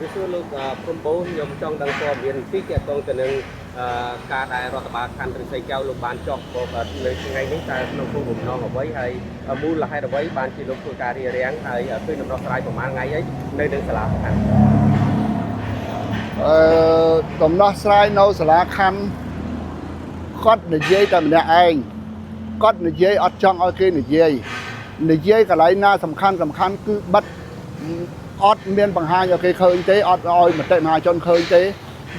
វាសួរលោកព្រំបូនខ្ញុំចង់ដឹងព័ត៌មានពីទាក់ទងទៅនឹងការដែលរដ្ឋបាលខណ្ឌរិស័យកែវលោកបានចុះបបនៅថ្ងៃនេះតើក្នុងគោលបំណងអ្វីហើយមូលហេតុអ្វីបានជាលោកធ្វើការរៀបរៀងហើយឃើញដំណោះស្រាយប្រហែលថ្ងៃអីនៅនឹងសាលាខណ្ឌដំណោះស្រាយនៅសាលាខណ្ឌគាត់និយាយតែម្នាក់ឯងគាត់និយាយអត់ចង់ឲ្យគេនិយាយកន្លែងណាសំខាន់គឺបិទអត់មានបង្ហាញឲ្យគេឃើញទេអត់ឲ្យមតិមហាជនឃើញទេ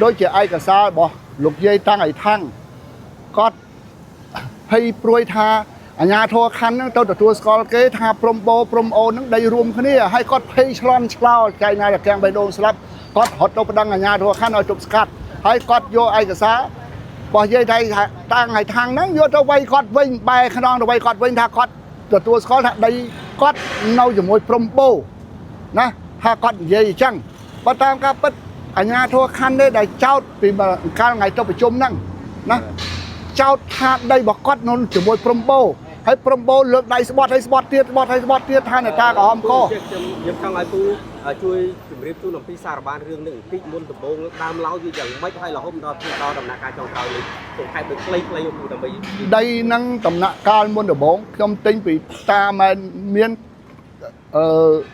ដូចជាឯកសាររបស់លោកយាយតាំងឲ្យថាំងគាត់ភ័យព្រួយថាអាជ្ញាធរខណ្ឌហ្នឹងទៅទទួលស្គាល់គេថាព្រំបោព្រំអូនហ្នឹងដីរួមគ្នាហើយគាត់ភ័យឆ្លន់ឆ្លោចចៃណាកាំងបេះដូងស្លាប់គាត់រត់ទៅប្តឹងអាជ្ញាធរខណ្ឌឲ្យទប់ស្កាត់ហើយគាត់យកឯកសាររបស់យាយតាំងឲ្យថាំងហ្នឹងយកទៅវាយគាត់វិញបែរខ្នងទៅវាយគាត់វិញថាគាត់ទទួលស្គាល់ថាដីគាត់នៅជាមួយព្រំបោណាថាគាត់និយាយអញ្ចឹងបើតាមការពិតអាជ្ញាធរខណ្ឌនេះដែលចោតពីកាលថ្ងៃទៅប្រជុំហ្នឹងណាចោតថាដីរបស់គាត់នៅជាមួយព្រំបោហើយព្រំបោលើកដៃស្បត់ហើយស្បត់ទៀតថាអ្នកតាក្រហមកខ្ញុំចង់ឲ្យពូជួយជម្រាបជូនអំពីសារបានរឿងនេះបន្តិចមុនដំបូងដើមឡើយវាយ៉ាងម៉េចហើយរហូតដល់ដំណាក់កាលចុងក្រោយនេះខ្ញុំខែដូចខ្លីៗឲ្យពូដើម្បីដីហ្នឹងដំណាក់កាលមុនដំបូងខ្ញុំទិញពីតាមែនមាន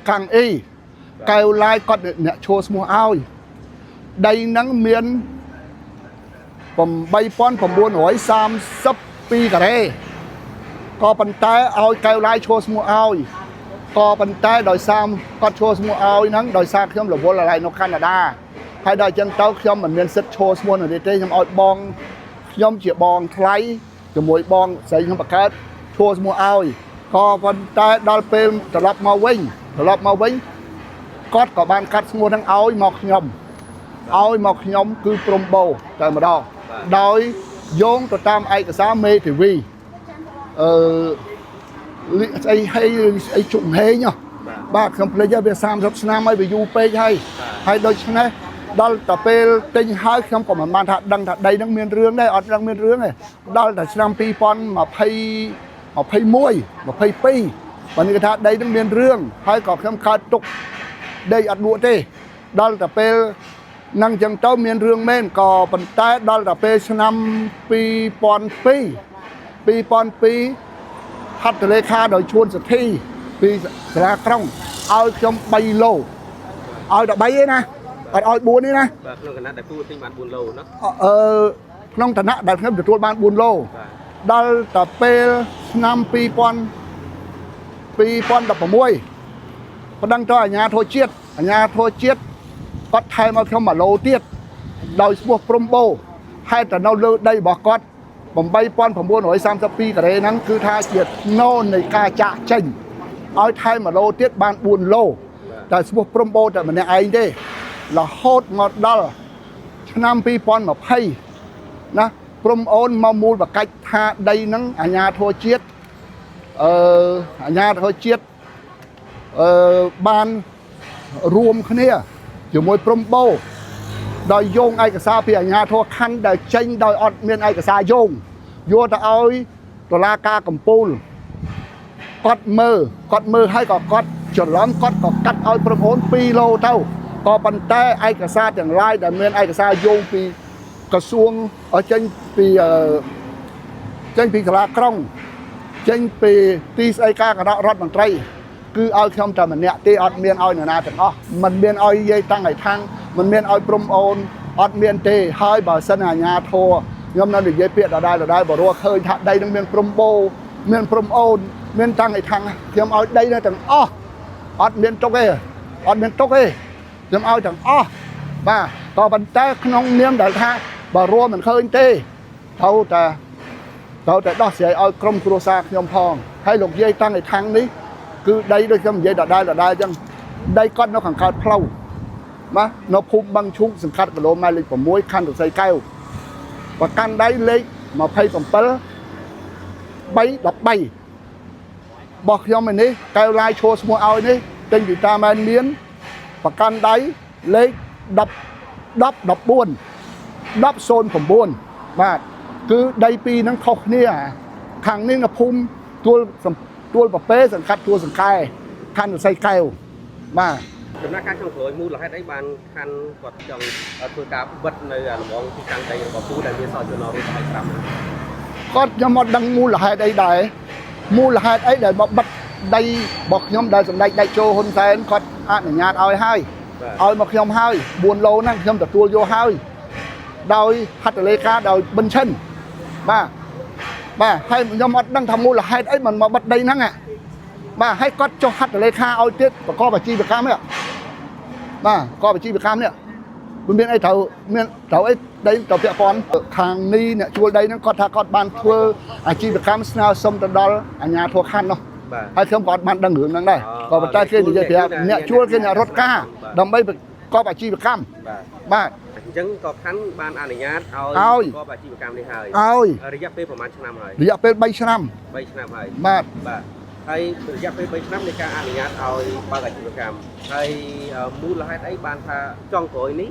កាំងអ៊ីកែវឡាយគាត់អ្នកឈួរស្មោះឲ្យដីហ្នឹងមាន8932ការ៉េក៏ប៉ុន្តែឲ្យកែវឡាយឈួរស្មោះឲ្យក៏ប៉ុន្តែដោយសារគាត់ឈួរស្មោះឲ្យហ្នឹងដោយសារខ្ញុំរវល់อะไรនៅកាណាដាហើយដល់អញ្ចឹងទៅខ្ញុំមិនមានសិទ្ធិឈួរស្មោះនៅនេះទេខ្ញុំឲ្យបងខ្ញុំជាបងថ្លៃជាមួយបងស្រីខ្ញុំបង្កើតឈួរស្មោះឲ្យក៏ប៉ុន្តែដល់ពេលត្រឡប់មកវិញគាត់ក៏បានកាត់ឈ្មោះហ្នឹងឲ្យមកខ្ញុំគឺព្រំបោតែម្ដងដោយយោងទៅតាមឯកសារមេធាវីអីជុំហេងបាទខ្ញុំភ្លេចវា30ឆ្នាំហើយវាយូរពេកហើយដូច្នេះដល់តែពេលទិញហើយខ្ញុំក៏មិនបានថាដឹងថាដីហ្នឹងមានរឿងដែរអត់ដឹងមានរឿងទេដល់តែឆ្នាំ2021 22បើនេះគេថាដីហ្នឹងមានរឿងហើយក៏ខ្ញុំកើតទុកដីអត់លក់ទេដល់តែពេលនឹងអញ្ចឹងទៅមានរឿងមែនក៏ប៉ុន្តែដល់តែពេលឆ្នាំ2002ហត្ថលេខាដោយជួនសទ្ធីពីសាលាក្រុងឲ្យខ្ញុំ3ឡូឲ្យ13ឯណាអត់ឲ្យ4ទេណាបាទក្នុងគណៈដែលពូទិញបាន4ឡូណាក្នុងឋានៈដែលខ្ញុំទទួលបាន4ឡូដល់តែពេលឆ្នាំ2016ប្តឹងទៅអាជ្ញាធរជាតិគាត់ថែមឲ្យខ្ញុំ1ឡូទៀតដោយឈ្មោះព្រំបោហេតុតែនៅលើដីរបស់គាត់8932ការ៉េហ្នឹងគឺថាជាណូនៃការចាក់ចេញឲ្យថែម1ឡូទៀតបាន4ឡូតែឈ្មោះព្រំបោតែម្នាក់ឯងទេរហូតមកដល់ឆ្នាំ2020ណាព្រំអូនមកមូលបកាច់ថាដីហ្នឹងអាជ្ញាធរជាតិបានរួមគ្នាជាមួយព្រំបោដោយយោងឯកសារពីអាជ្ញាធរខណ្ឌដែលចេញដោយអត់មានឯកសារយកទៅឲ្យតុលាការកំពូលគាត់មើលហើយក៏គាត់ច្រឡំគាត់ក៏កាត់ឲ្យព្រំអូន2ឡូទៅក៏ប៉ុន្តែឯកសារទាំងឡាយដែលមានឯកសារយោងពីក្រសួងចេញពីសាលាក្រុងចេញពីទីស្តីការគណៈរដ្ឋមន្ត្រីគឺឲ្យខ្ញុំតែម្នាក់ទេអត់មានឲ្យនរណាទាំងអស់មិនមានឲ្យយាយតាំងឲ្យថាំងមិនមានឲ្យព្រំអូនអត់មានទេហើយបើសិនអាជ្ញាធរខ្ញុំនៅនិយាយពាក្យដដែលបើរកឃើញថាដីនឹងមានព្រំបោមានព្រំអូនមានតាំងឲ្យថាំងខ្ញុំឲ្យដីនៅទាំងអស់អត់មានទុកទេខ្ញុំឲ្យទាំងអស់បាទក៏ប៉ុន្តែក្នុងនាមដែលថាបើរួមមិនឃើញទេត្រូវតែដោះស្រាយឲ្យក្រុមគ្រួសារខ្ញុំផងហើយលោកយាយតាំងឲ្យថាំងនេះគឺដីដូចខ្ញុំនិយាយដដែលអញ្ចឹងដីគាត់នៅខាងកើតផ្លូវបាទនៅភូមិបឹងឈូកសង្កាត់គីឡូម៉ែត្រលេខ6ខណ្ឌរសីកែវប្រកាន់ដីលេខ27 313របស់ខ្ញុំឯនេះកែវឡាយឈួរស្មោះឲ្យនេះទិញពីតាមែនមានប្រកាន់ដីលេខ1014 1009បាទគឺដីពីរហ្នឹងខុសគ្នាខាងនេះនៅភូមិទួលប្រពេសង្កាត់ទួលសង្កែខណ្ឌរសីកែវបាទ ដំណាក់កាលចុងក្រោយមូលហេតុអីបានខាន់គាត់ចង់ធ្វើការបិទនៅលំងទីតាំងដីរបស់ពូដែលមានសជនរស់ឲ្យស្រាប់ គាត់ខ្ញុំមកដឹងមូលហេតុអីដែរមូលហេតុអីដែលមកបិទដីរបស់ខ្ញុំដែលសម្ដេចដេចចូលហ៊ុនសែនគាត់អនុញ្ញាតឲ្យហើយឲ្យមកខ្ញុំហើយ4ឡូហ្នឹងខ្ញុំទទួលយកហើយដោយហត្ថលេខាដោយប៊ិនឈិនបាទហើយខ្ញុំអត់ដឹងថាមូលហេតុអីមិនមកបិទដីហ្នឹងបាទហើយគាត់ចុះហត្ថលេខាឲ្យទៀតប្រកបអាជីវកម្មនេះបាទប្រកបអាជីវកម្មនេះមិនមានអីត្រូវមានត្រូវអីដីទៅពាក់ព័ន្ធខាងនេះអ្នកជួលដីហ្នឹងគាត់ថាគាត់បានធ្វើអាជីវកម្មស្នើសុំទៅដល់អាជ្ញាធរខណ្ឌនោះហើយខ្ញុំក៏បានដឹងរឿងហ្នឹងដែរក៏ប៉ុន្តែគេនិយាយប្រាប់អ្នកជួលគេអ្នករត់ការដើម្បីប្រកបអាជីវកម្មបាទអញ្ចឹងក៏ខណ្ឌបានអនុញ្ញាតឲ្យប្រកបអាជីវកម្មនេះហើយរយៈពេលប្រហែលឆ្នាំហើយរយៈពេល3ឆ្នាំហើយបាទហើយរយៈពេល3ឆ្នាំនៃការអនុញ្ញាតឲ្យបើកអាជីវកម្មហើយមូលហេតុអីបានថាចុងក្រោយនេះ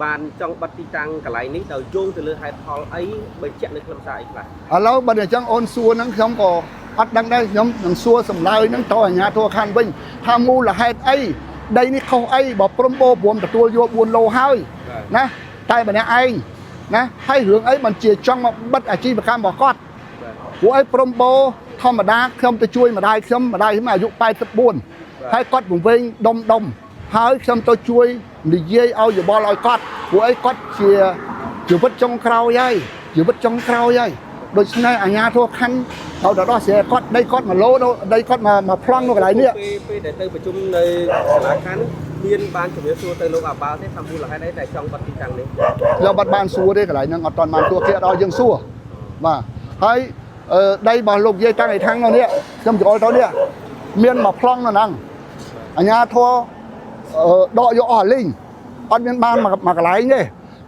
បានចង់បិទទីតាំងកន្លែងនេះទៅយោងទៅលើហេតុផលអីបញ្ជាក់នៅខ្លឹមសារអីខ្លះឥឡូវបើអញ្ចឹងអូនសួរហ្នឹងខ្ញុំក៏អត់ដឹងដែរខ្ញុំនឹងសួរសម្លើយហ្នឹងទៅអាជ្ញាធរខណ្ឌវិញថាមូលហេតុអីដីនេះខុសអីបើព្រមបោព្រមទទួលយក4ឡូហើយណាតែម្នាក់ឯងណាហើយរឿងអីមិនជាចង់មកបិទអាជីវកម្មរបស់គាត់ព្រោះអីព្រមបោធម្មតាខ្ញុំទៅជួយម្ដាយខ្ញុំអាយុ84ហើយគាត់ពង្វេងដុំហើយខ្ញុំទៅជួយនិយាយឲ្យយោបល់ឲ្យគាត់ព្រោះអីគាត់ជាជីវិតចុងក្រោយហើយដូច្នេះអាជ្ញាធរខណ្ឌត្រូវទៅដោះស្រាយគាត់ដីគាត់1ឡូដីគាត់មកប្លង់នៅកន្លែងនេះពេលដែលទៅប្រជុំនៅសាលាខណ្ឌមានបានជំរាបសួរទៅលោកអាបាល់ទេថាមូលហេតុអីដែលចង់បិទទីតាំងនេះខ្ញុំបាត់បានសួរទេកន្លែងហ្នឹងអត់ទាន់បានសួរគេដល់យើងសួរបាទហើយដីរបស់លោកយាយតាំងឯខាងនោះនេះខ្ញុំចូលទៅនេះមានមកប្លង់នៅហ្នឹងអាជ្ញាធរដកយកអស់លីងអត់មានបានមកកន្លែងទេ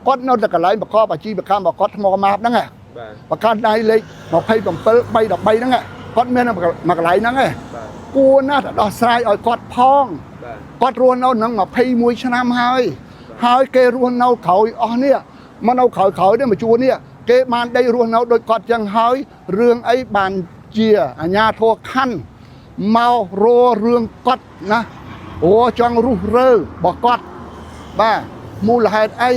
គាត់នៅតែកន្លែងប្រកបអាជីវកម្មរបស់គាត់ថ្មម៉ាបហ្នឹងប្រកាសដៃលេខ27 313ហ្នឹងគាត់មានមកកន្លែងហ្នឹងគួរណាស់តែដោះស្រាយឲ្យគាត់ផងគាត់រស់នៅនឹង21ឆ្នាំហើយគេរស់នៅក្រោយអស់នេះមកនៅក្រោយនេះមកជួននេះគេបានដីរស់នៅដូចគាត់ចឹងហើយរឿងអីបានជាអាជ្ញាធរខណ្ឌមកររឿងគាត់ណាអូចង់រុះរើរបស់គាត់បាទមូលហេតុអី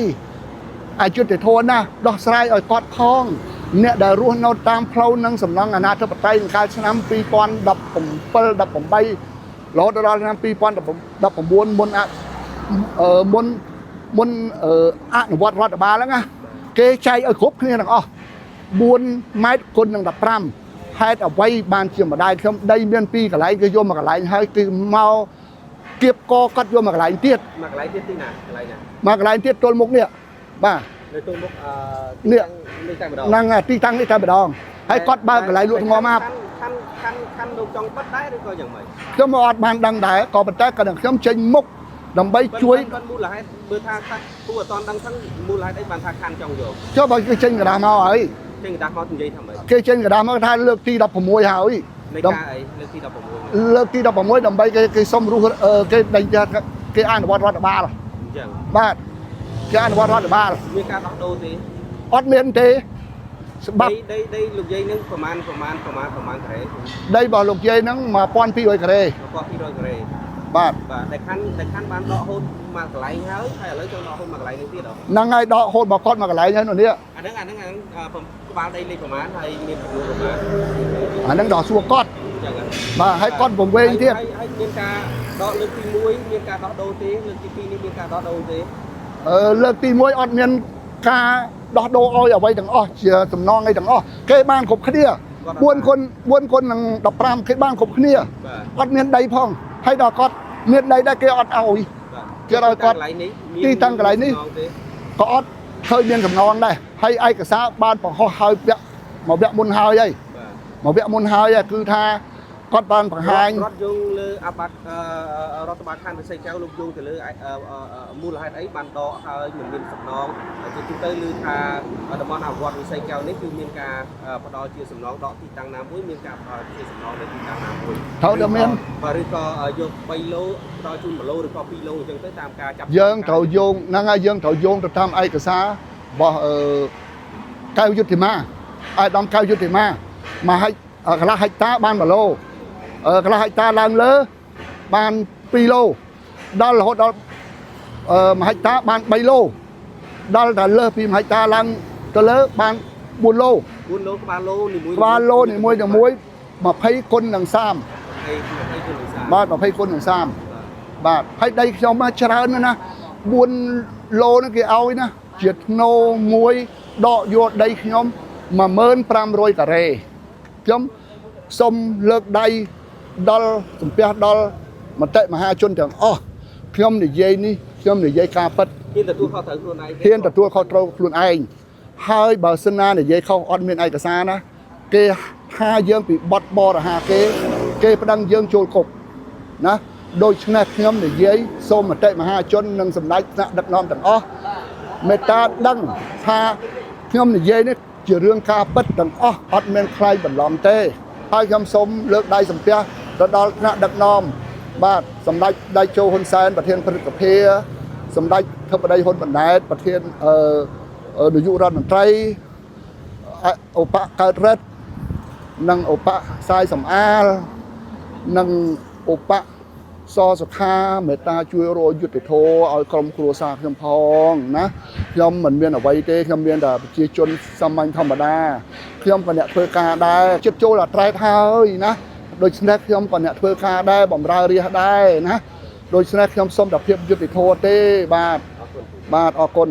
អយុត្តិធម៌ណាស់ដោះស្រាយឲ្យគាត់ផងអ្នកដែលរស់នៅតាមផ្លូវនឹងសំណង់អាណាធិបតេយ្យកាលឆ្នាំ2017 18រហូតដល់ឆ្នាំ2019មុនអនុវត្តរដ្ឋបាលហ្នឹងណាគេចែកឲ្យគ្រប់គ្នាទាំងអស់4ម៉ែត្រគុណនឹង15ហេតុអ្វីបានជាម្ដាយខ្ញុំដីមាន2កន្លែងគេយកមកកន្លែងហើយគឺមកគៀបកគាត់យកមកកន្លែងទៀតមកកន្លែងទៀតទីណាកន្លែងណាមកកន្លែងទៀតទល់មុខនេះបាទនៅទល់មុខនេះតែម្ដងហ្នឹងទីតាំងនេះតែម្ដងហើយគាត់បើកកន្លែងលក់ថ្មម៉ាបខាន់លោកចង់បិទដែរឬក៏យ៉ាងម៉េចខ្ញុំអត់បានដឹងដែរក៏ប៉ុន្តែគាត់ខ្ញុំចេញមុខដើម្បីជួយមូលហេតុបើថាគូអត់តាន់ដឹងហ្នឹងមូលហេតុអីបានថាខាន់ចង់យកចុះបើគេចេញกระดาษមកហើយចេញกระดาษមកនិយាយថាម៉េចគេចេញกระดาษមកថាលើកទី16ហើយនៃការអីលើកទី16លើកទី16ដើម្បីគេសុំរស់គេអនុវត្តរដ្ឋបាលអញ្ចឹងបាទគេអនុវត្តរដ្ឋបាលមានការដោះដូរទេអត់មានទេច្បាប់ដីលោកយាយនឹងប្រមាណការ៉េដីរបស់លោកយាយហ្នឹង1200ការ៉េបាទដែលខាន់បានដកហូតមកកន្លែងហើយឥឡូវចង់ដកហូតមកកន្លែងនេះទៀតហ្នឹងហើយដកហូតមកគាត់មកកន្លែងហើយនោះនេះអាហ្នឹងក្បាលដីលេខប្រមាណហើយមានចំនួនប្រមាណអាហ្នឹងដល់សួរគាត់បាទហើយគាត់ពង្វេងទៀតហើយមានការដកលើកទី1មានការដោះដូរទេលើកទី2នេះមានការដោះដូរទេលើកទី1អត់មានការដោះដូរឲ្យអ្វីទាំងអស់ជាសំណងអីទាំងអស់គេបានគ្រប់គ្នា4គុណនឹង15គេបានគ្រប់គ្នាអត់មានដីផងហើយដល់គាត់មានដីដែរគេអត់ឲ្យគេឲ្យគាត់ទីតាំងកន្លែងនេះក៏អត់ឃើញមានសំណងដែរហើយឯកសារបានបង្ហោះហើយមកវគ្គមុនហើយគឺថាគាត់បានបង្ហាញរដ្ឋយោងលើអាបាត់រដ្ឋបាលខណ្ឌរិស័យកែវលោកយោងទៅលើមូលហេតុអីបានដកហើយមិនមានសំណងជាទូទៅឮថាតំបន់អភិវឌ្ឍរិស័យកែវនេះគឺមានការផ្ដល់ជាសំណងដកទីតាំងណាមួយមានការផ្ដល់ជាសំណងនៅទីតាំងណាមួយត្រូវតែមានឬក៏យក3ឡូផ្ដល់ជូន1ឡូឬក៏2ឡូអញ្ចឹងទៅតាមការចាប់យើងត្រូវយោងហ្នឹងហើយយើងត្រូវយោងទៅតាមឯកសាររបស់កែវយុទ្ធិមាអាយដាមកែវយុទ្ធិមាមកហើយកន្លះហិកតាបាន1ឡូកន្លះហិកតាឡើងលើបាន2ឡូ ដល់រហូតដល់1ហិកតាបាន3ឡូដល់តែលើសពី1ហិកតាឡើងទៅលើបាន4ឡូ 4ឡូក្បាលឡូនីមួយ ក្បាលឡូនីមួយ20គុណនឹង30 20គុណនឹង30 បាទ20គុណនឹង30បាទហើយដីខ្ញុំច្រើនណាស់4ឡូហ្នឹងគេឲ្យណាជាធ្នូមួយដកយកដីខ្ញុំ1500ការ៉េខ្ញុំសូមលើកដៃដល់សំពះដល់មតិមហាជនទាំងអស់ខ្ញុំនិយាយនេះខ្ញុំនិយាយការពិត ហ៊ានទទួលខុសត្រូវខ្លួនឯង ហ៊ានទទួលខុសត្រូវខ្លួនឯងហើយបើសិនណានិយាយខុសអត់មានឯកសារណាគេថាយើងពីបត់បរហាគេប្តឹងយើងចូលគុកណាដូច្នេះខ្ញុំនិយាយសូមមតិមហាជននិងសម្ដេចថ្នាក់ដឹកនាំទាំងអស់មេត្តាដឹងថាខ្ញុំនិយាយនេះជារឿងការពិតទាំងអស់អត់មានខ្លាយបន្លំទេហើយខ្ញុំសូមលើកដៃសំពះទៅដល់ថ្នាក់ដឹកនាំបាទសម្ដេចដៃជោហ៊ុនសែនប្រធានព្រឹទ្ធសភាសម្ដេចធិបតីហ៊ុនបណ្ដែតប្រធាននាយករដ្ឋមន្ត្រីឧបកើតរិទ្ធនិងឧបសាយសំអាលនិងឧបសសុខាមេត្តាជួយរយុទ្ធធរឲ្យក្រុមគ្រួសារខ្ញុំផងណាខ្ញុំមិនមានអ្វីទេខ្ញុំមានតែប្រជាជនសាមញ្ញធម្មតាខ្ញុំក៏អ្នកធ្វើការដែរចិត្តចូលអត្រែតហើយណាដូច្នេះខ្ញុំក៏អ្នកធ្វើការដែរបម្រើរាជដែរណាដូច្នេះខ្ញុំសូមតែភាពយុត្តិធម៌ទេបាទអរគុណ